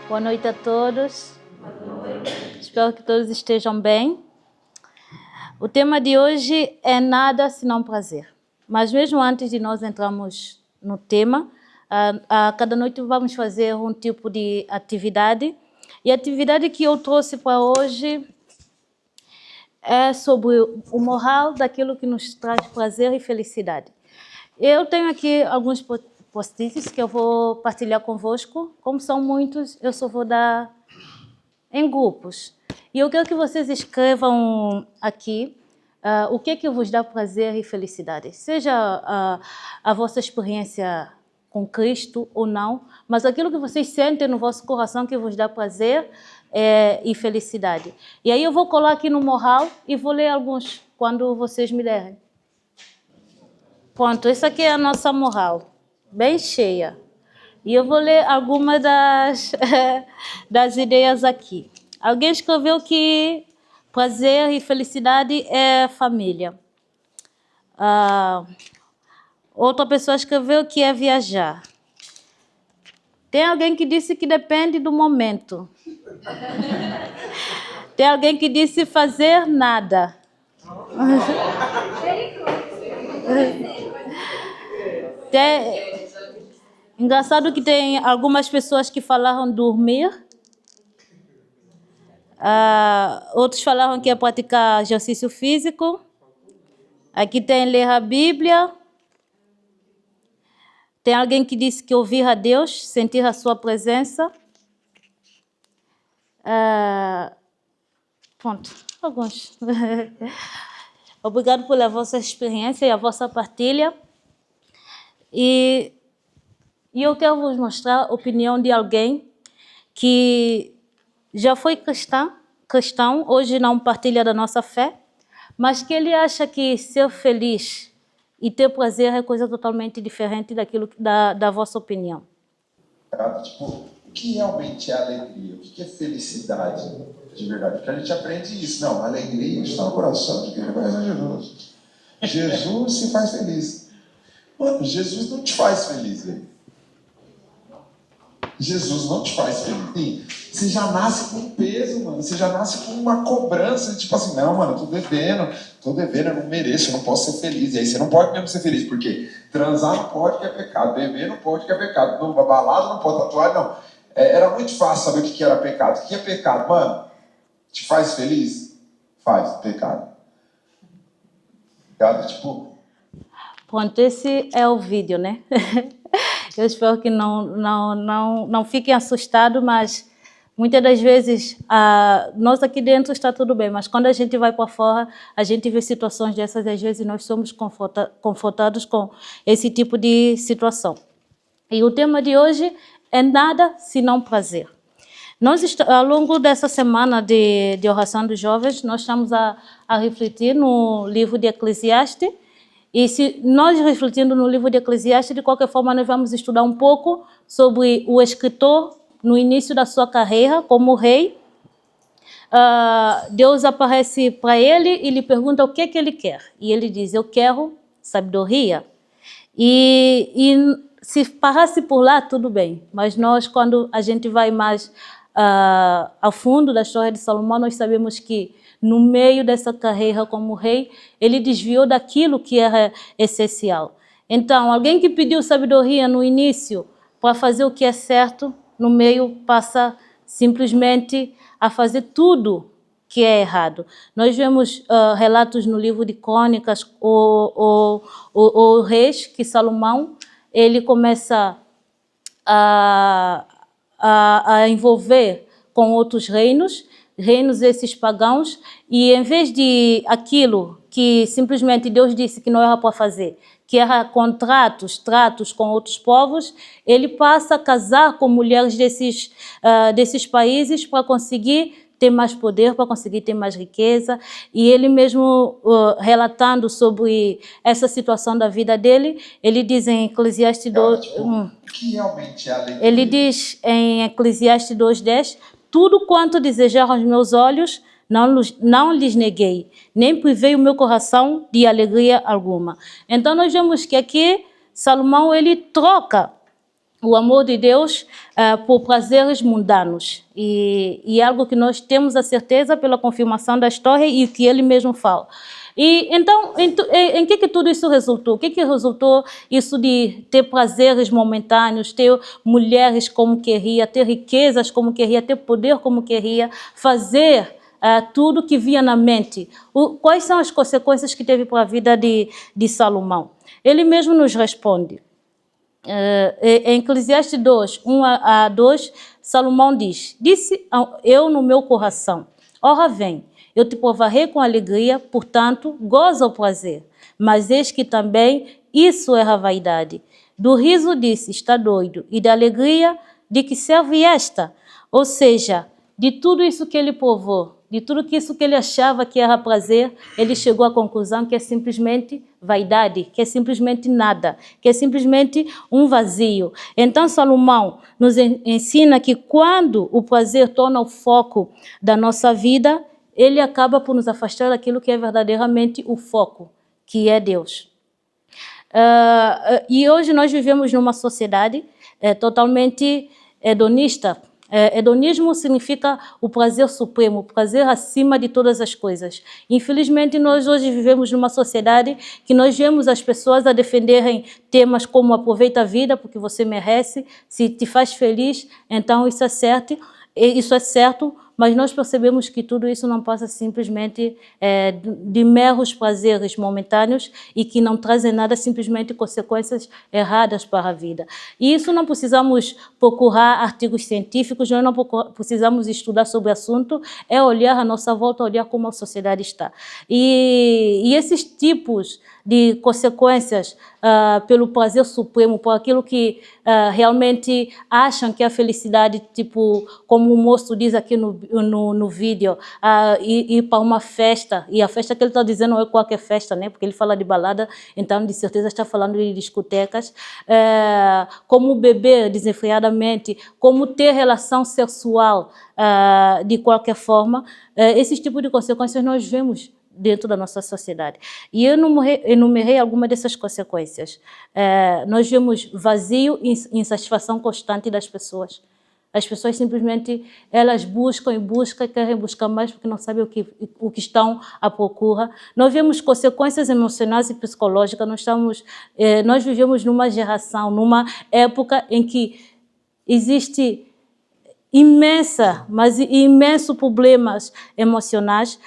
Boa noite a todos. Espero que todos estejam bem. O tema de hoje é nada senão prazer. Mas mesmo antes de nós entrarmos no tema, a cada noite vamos fazer um tipo de atividade. E a atividade que eu trouxe para hoje é sobre o moral daquilo que nos traz prazer e felicidade. Eu tenho aqui alguns post-its que eu vou partilhar convosco. Como são muitos, eu só vou dar em grupos. E eu quero que vocês escrevam aqui o que é que vos dá prazer e felicidade. Seja a vossa experiência com Cristo ou não, mas aquilo que vocês sentem no vosso coração que vos dá prazer e felicidade. E aí eu vou colar aqui no moral e vou ler alguns quando vocês me derem. Pronto, essa aqui é a nossa moral, bem cheia. E eu vou ler algumas das ideias aqui. Alguém escreveu que prazer e felicidade é família. Outra pessoa escreveu que é viajar. Tem alguém que disse que depende do momento. Tem alguém que disse fazer nada. Engraçado que tem algumas pessoas que falaram dormir. Outros falaram que é praticar exercício físico. Aqui tem ler a Bíblia. Tem alguém que disse que ouvir a Deus, sentir a sua presença. Pronto, alguns. Obrigado pela vossa experiência e a vossa partilha. E eu quero vos mostrar a opinião de alguém que já foi cristão, hoje não partilha da nossa fé, mas que ele acha que ser feliz e ter prazer é coisa totalmente diferente daquilo da vossa opinião. Tipo, o que realmente é alegria? O que é felicidade de verdade? Porque a gente aprende isso. Não, a alegria está no coração de quem conhece Jesus. Jesus se faz feliz. Mano, Jesus não te faz feliz, velho. Jesus não te faz feliz. Você já nasce com peso, mano. Você já nasce com uma cobrança. Tipo assim, não, mano, tô devendo, eu não mereço, eu não posso ser feliz. E aí você não pode mesmo ser feliz, porque transar não pode, que é pecado. Beber não pode, que é pecado. Balada não pode, tatuar não. Era muito fácil saber o que era pecado. O que é pecado? Mano, te faz feliz? Faz, pecado. Pecado, tipo... Pronto, esse é o vídeo, né? Eu espero que não fiquem assustados, mas muitas das vezes nós aqui dentro está tudo bem, mas quando a gente vai para fora, a gente vê situações dessas e às vezes nós somos confrontados com esse tipo de situação. E o tema de hoje é nada senão prazer. Nós, ao longo dessa semana de oração dos jovens, nós estamos a refletir no livro de Eclesiastes. E se nós refletindo no livro de Eclesiastes, de qualquer forma, nós vamos estudar um pouco sobre o escritor no início da sua carreira como rei. Deus aparece para ele e lhe pergunta o que ele quer. E ele diz, eu quero sabedoria. E se parasse por lá, tudo bem. Mas nós, quando a gente vai mais ao fundo da história de Salomão, nós sabemos que no meio dessa carreira como rei, ele desviou daquilo que era essencial. Então, alguém que pediu sabedoria no início para fazer o que é certo, no meio passa simplesmente a fazer tudo que é errado. Nós vemos relatos no livro de Crônicas, o reis, que Salomão, ele começa a envolver com outros reinos esses pagãos, e em vez de aquilo que simplesmente Deus disse que não era para fazer, que era tratos com outros povos, ele passa a casar com mulheres desses países para conseguir ter mais poder, para conseguir ter mais riqueza. E ele mesmo, relatando sobre essa situação da vida dele, ele diz em Eclesiastes 2... que realmente é alegria? Ele diz em Eclesiastes 2:10, tudo quanto desejaram os meus olhos, não lhes neguei, nem privei o meu coração de alegria alguma. Então nós vemos que aqui Salomão ele troca o amor de Deus por prazeres mundanos. E algo que nós temos a certeza pela confirmação da história e que ele mesmo fala. E então, em que tudo isso resultou? O que resultou isso de ter prazeres momentâneos, ter mulheres como queria, ter riquezas como queria, ter poder como queria, fazer tudo que via na mente? Quais são as consequências que teve para a vida de Salomão? Ele mesmo nos responde. Em Eclesiastes 2, 1-2, Salomão diz: disse eu no meu coração, ora vem, eu te provarei com alegria, portanto, goza o prazer. Mas eis que também isso é a vaidade. Do riso disse, está doido, e da alegria, de que serve esta? Ou seja, de tudo isso que ele provou, de tudo isso que ele achava que era prazer, ele chegou à conclusão que é simplesmente vaidade, que é simplesmente nada, que é simplesmente um vazio. Então, Salomão nos ensina que quando o prazer torna o foco da nossa vida, ele acaba por nos afastar daquilo que é verdadeiramente o foco, que é Deus. E hoje nós vivemos numa sociedade totalmente hedonista. Hedonismo significa o prazer supremo, o prazer acima de todas as coisas. Infelizmente, nós hoje vivemos numa sociedade que nós vemos as pessoas a defenderem temas como aproveita a vida porque você merece, se te faz feliz, então isso é certo, mas nós percebemos que tudo isso não passa simplesmente de meros prazeres momentâneos e que não trazem nada, simplesmente consequências erradas para a vida. E isso não precisamos procurar artigos científicos, nós não precisamos estudar sobre o assunto, é olhar à nossa volta, olhar como a sociedade está. E esses tipos de consequências pelo prazer supremo, por aquilo que realmente acham que é a felicidade, tipo, como o moço diz aqui no vídeo, ir para uma festa, e a festa que ele está dizendo não é qualquer festa, né? Porque ele fala de balada, então de certeza está falando de discotecas, como beber desenfreadamente, como ter relação sexual de qualquer forma, esses tipos de consequências nós vemos dentro da nossa sociedade. E eu enumerei algumas dessas consequências. Nós vemos vazio e insatisfação constante das pessoas. As pessoas simplesmente, elas buscam, querem buscar mais porque não sabem o que estão à procura. Nós vemos consequências emocionais e psicológicas. Nós vivemos numa geração, numa época em que existe imensos problemas emocionais.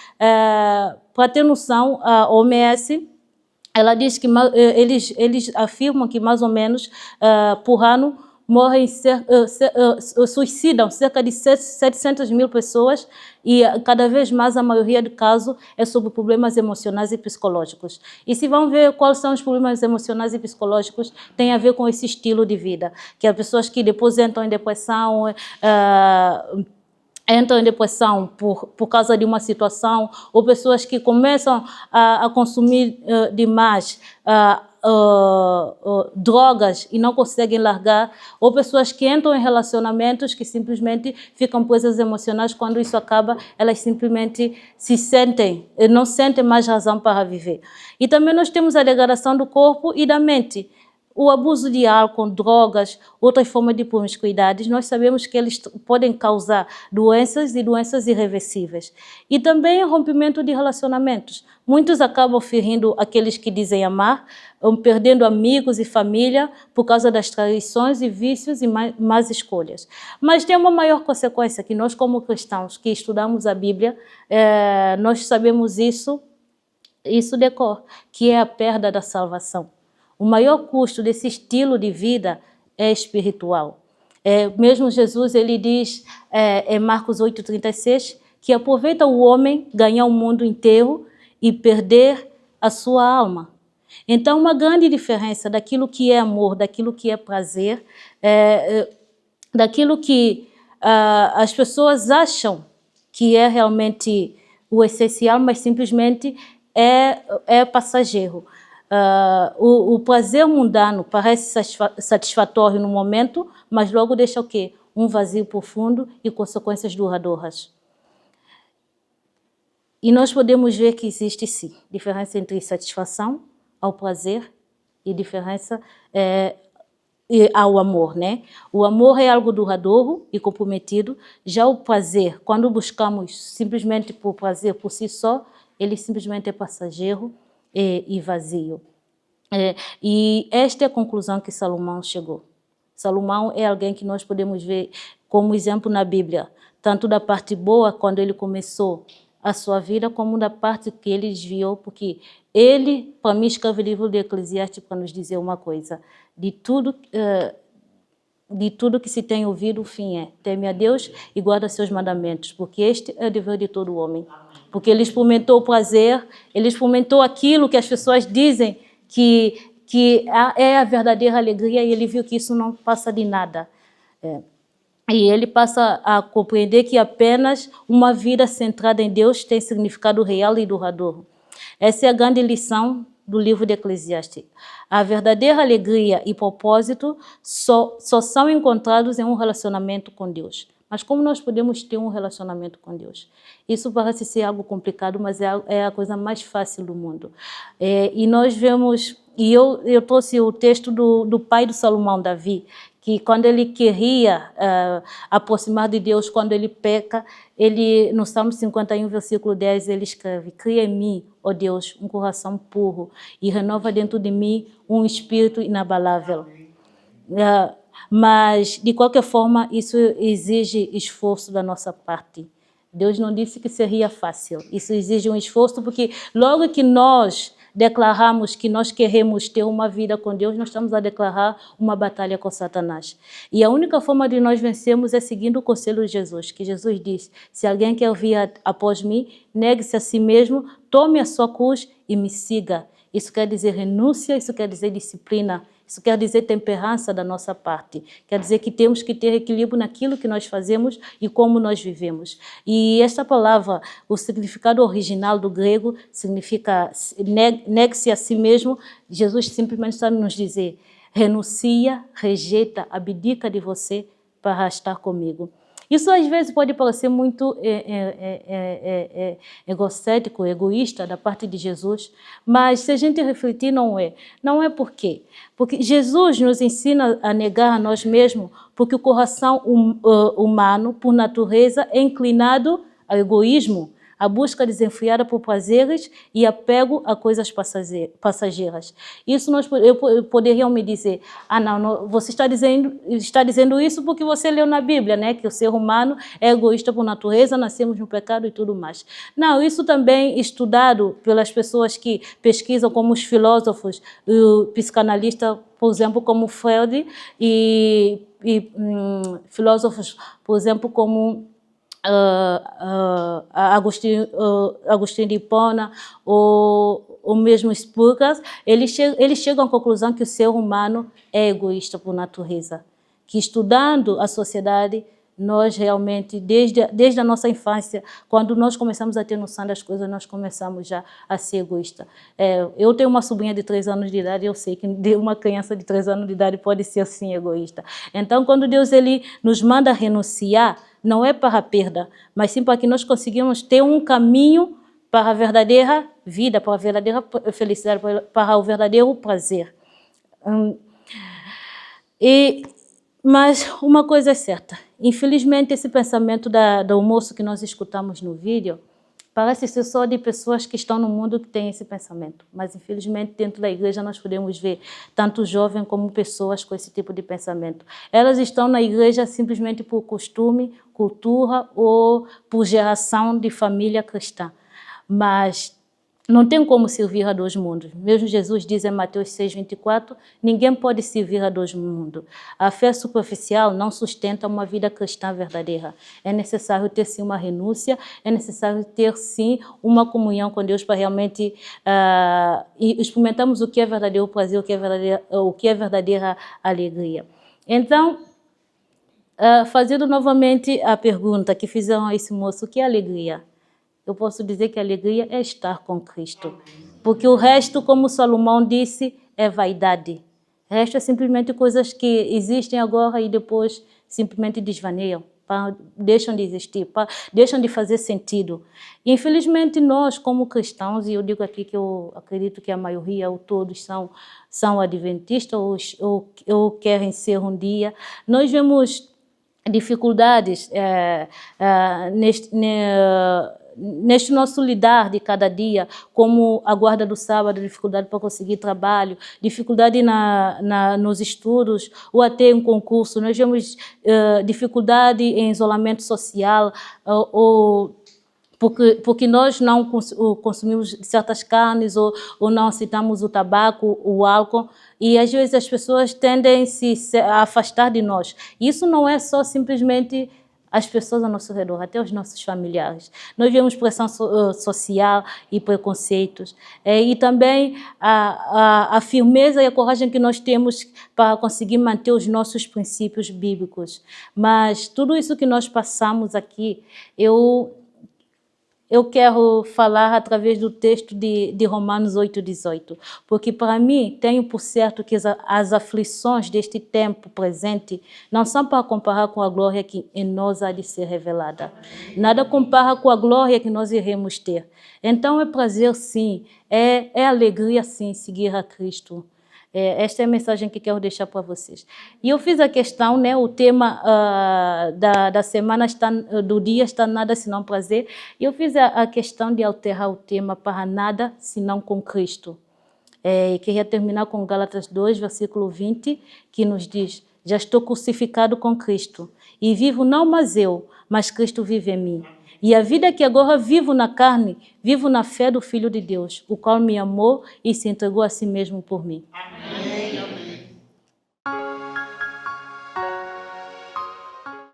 Para ter noção, a OMS, ela diz que eles afirmam que mais ou menos por ano suicidam cerca de 700 mil pessoas e cada vez mais a maioria do caso é sobre problemas emocionais e psicológicos. E se vão ver quais são os problemas emocionais e psicológicos, tem a ver com esse estilo de vida, que as pessoas que depois entram em depressão, por causa de uma situação, ou pessoas que começam a consumir demais drogas e não conseguem largar, ou pessoas que entram em relacionamentos que simplesmente ficam presas emocionais. Quando isso acaba, elas simplesmente não sentem mais razão para viver. E também nós temos a degradação do corpo e da mente. O abuso de álcool, drogas, outras formas de promiscuidade, nós sabemos que eles podem causar doenças e doenças irreversíveis. E também o rompimento de relacionamentos. Muitos acabam ferindo aqueles que dizem amar, perdendo amigos e família por causa das traições e vícios e más escolhas. Mas tem uma maior consequência que nós, como cristãos que estudamos a Bíblia, nós sabemos isso de cor, que é a perda da salvação. O maior custo desse estilo de vida é espiritual. Mesmo Jesus, ele diz em Marcos 8,36, que aproveita o homem ganhar o mundo inteiro e perder a sua alma. Então, uma grande diferença daquilo que é amor, daquilo que é prazer, daquilo que as pessoas acham que é realmente o essencial, mas simplesmente é passageiro. O prazer mundano parece satisfatório no momento, mas logo deixa o quê? Um vazio profundo e consequências duradouras. E nós podemos ver que existe sim diferença entre satisfação ao prazer e diferença ao amor, né? O amor é algo duradouro e comprometido. Já o prazer, quando buscamos simplesmente por prazer por si só, ele simplesmente é passageiro e vazio. E esta é a conclusão que Salomão chegou. Salomão é alguém que nós podemos ver como exemplo na Bíblia, tanto da parte boa, quando ele começou a sua vida, como da parte que ele desviou, porque ele, para mim, escreve o livro de Eclesiastes para nos dizer uma coisa: de tudo que se tem ouvido, o fim é: teme a Deus e guarda seus mandamentos, porque este é o dever de todo homem. Porque ele experimentou o prazer, ele experimentou aquilo que as pessoas dizem que é a verdadeira alegria, e ele viu que isso não passa de nada. E ele passa a compreender que apenas uma vida centrada em Deus tem significado real e duradouro. Essa é a grande lição do livro de Eclesiastes. A verdadeira alegria e propósito só são encontrados em um relacionamento com Deus. Mas como nós podemos ter um relacionamento com Deus? Isso parece ser algo complicado, mas é a coisa mais fácil do mundo. E nós vemos, e eu trouxe o texto do pai do Salomão, Davi, que quando ele queria aproximar de Deus, quando ele peca, ele, no Salmo 51, versículo 10, ele escreve: cria em mim, ó Deus, um coração puro e renova dentro de mim um espírito inabalável. Mas, de qualquer forma, isso exige esforço da nossa parte. Deus não disse que seria fácil. Isso exige um esforço, porque logo que nós declaramos que nós queremos ter uma vida com Deus, nós estamos a declarar uma batalha com Satanás. E a única forma de nós vencermos é seguindo o conselho de Jesus, que Jesus diz: se alguém quer vir após mim, negue-se a si mesmo, tome a sua cruz e me siga. Isso quer dizer renúncia, isso quer dizer disciplina, isso quer dizer temperança da nossa parte. Quer dizer que temos que ter equilíbrio naquilo que nós fazemos e como nós vivemos. E esta palavra, o significado original do grego, significa negue-se a si mesmo. Jesus simplesmente está a nos dizer: renuncia, rejeita, abdica de você para estar comigo. Isso às vezes pode parecer muito egocêntrico, egoísta da parte de Jesus, mas se a gente refletir, não é. Não é por quê? Porque Jesus nos ensina a negar a nós mesmos, porque o coração humano, por natureza, é inclinado ao egoísmo, a busca desenfreada por prazeres e apego a coisas passageiras. Isso eu poderia me dizer: não, você está dizendo isso porque você leu na Bíblia, né, que o ser humano é egoísta por natureza, nascemos no pecado e tudo mais. Não, isso também estudado pelas pessoas que pesquisam, como os filósofos, o psicanalista, por exemplo, como Freud, e filósofos, por exemplo, como Agostinho de Hipona ou mesmo Spurgeon, eles chegam à conclusão que o ser humano é egoísta por natureza, que estudando a sociedade, nós realmente, desde a nossa infância, quando nós começamos a ter noção das coisas, nós começamos já a ser egoísta. Eu tenho uma sobrinha de 3 anos de idade, eu sei que uma criança de 3 anos de idade pode ser assim egoísta. Então, quando Deus ele nos manda renunciar, não é para a perda, mas sim para que nós conseguimos ter um caminho para a verdadeira vida, para a verdadeira felicidade, para o verdadeiro prazer. Mas uma coisa é certa: infelizmente esse pensamento do moço que nós escutamos no vídeo parece ser só de pessoas que estão no mundo que têm esse pensamento, mas infelizmente dentro da igreja nós podemos ver tanto jovens como pessoas com esse tipo de pensamento. Elas estão na igreja simplesmente por costume, cultura ou por geração de família cristã, mas não tem como servir a 2 mundos. Mesmo Jesus diz em Mateus 6:24, ninguém pode servir a 2 mundos. A fé superficial não sustenta uma vida cristã verdadeira. É necessário ter sim uma renúncia, é necessário ter sim uma comunhão com Deus para realmente experimentarmos o que é verdadeiro prazer, o que é verdadeira alegria. Então, fazendo novamente a pergunta que fizeram a esse moço: o que é alegria? Eu posso dizer que a alegria é estar com Cristo. Porque o resto, como Salomão disse, é vaidade. O resto é simplesmente coisas que existem agora e depois simplesmente desvaneiam. deixam de existir, deixam de fazer sentido. Infelizmente, nós, como cristãos, e eu digo aqui que eu acredito que a maioria ou todos são adventistas ou querem ser um dia, nós vemos dificuldades neste nosso lidar de cada dia, como a guarda do sábado, dificuldade para conseguir trabalho, dificuldade nos estudos ou até em concurso. Nós vemos dificuldade em isolamento social porque nós não consumimos certas carnes ou não aceitamos o tabaco, o álcool, e às vezes as pessoas tendem a afastar de nós. Isso não é só simplesmente as pessoas ao nosso redor, até os nossos familiares. Nós vemos pressão social e preconceitos. E também a firmeza e a coragem que nós temos para conseguir manter os nossos princípios bíblicos. Mas tudo isso que nós passamos aqui, eu quero falar através do texto de Romanos 8:18, porque para mim tenho por certo que as aflições deste tempo presente não são para comparar com a glória que em nós há de ser revelada. Nada compara com a glória que nós iremos ter. Então é prazer sim, é alegria sim seguir a Cristo. Esta é a mensagem que quero deixar para vocês. E eu fiz a questão, né? O tema da semana do dia está nada senão prazer. E eu fiz a questão de alterar o tema para nada senão com Cristo. E queria terminar com Gálatas 2, versículo 20, que nos diz: já estou crucificado com Cristo, e vivo não mais eu, mas Cristo vive em mim. E a vida que agora vivo na carne, vivo na fé do Filho de Deus, o qual me amou e se entregou a si mesmo por mim. Amém.